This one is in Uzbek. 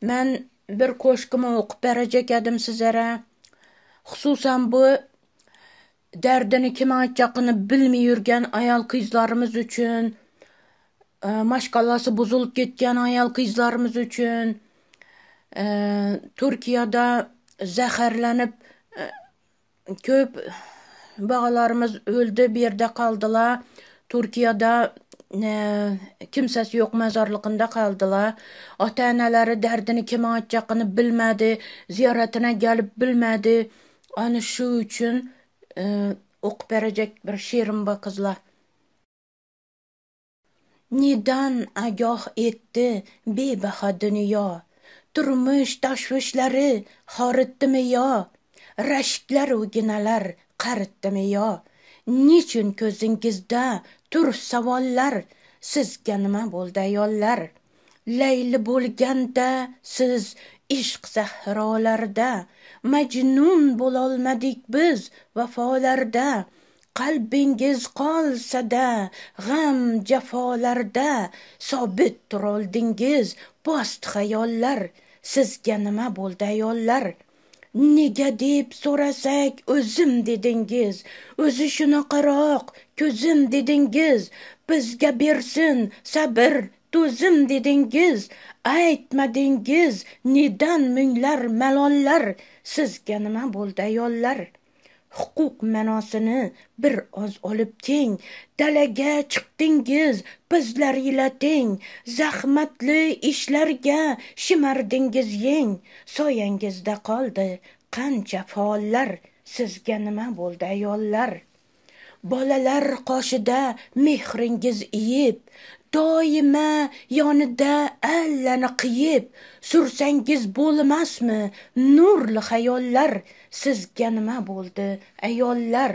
Men bir qo'shqimni o'qib berajak edim sizlere. Xususan bu derdini kim aytacağını bilmey yurgan ayol qizlarimiz uchun, mashqalasi buzilib ketgan ayol qizlarimiz uchun, Turkiyada zaharlanib ko'p bog'alarimiz o'ldi, bu yerda qoldilar. Turkiyada kimsesi yo'q mezarlığında qaldılar. Ota-analari derdini kim aytacağını bilmedi, ziyoratine gelip bilmedi. Ana shu uchun o'qib berajak bir she'rim bor qizlar. Nidan agoh etdi bebaho dunyo, turmush tashvishlari horitdimi yo, rashklar u ginalar qaritdimi yo, nechun ko'zingizda tur savollar, sizga nima bo'ldi ayollar? Layli bo'lganda siz ishq sahrolarida, majnun bo'lolmadik biz vafolarda. Qalbingiz qolsa-da g'am jafolarda, sobit turoldingiz post xayollar. Sizga nima bo'ldi ayollar? Nega deb so'rasak o'zim dedingiz, o'zi shunaqaroq ko'zim dedingiz, bizga bersin sabr to'zim dedingiz, aytmadingiz nedan minglar malollar. Sizga nima bo'ldi ayollar? Huquq ma'nosini bir oz olib teng, dalaga chiqdingiz bizlar ila teng, zahmatli ishlarga shimardingiz yeng, soyangizda qoldi qancha faollar. Sizga nima bo'ldi ayollar? Bolalar qoshida mehringiz iyib, doima yonida allani qiyib, sursangiz bo'lmasmi nurli xayollar? Sizga nima bo'ldi ayollar?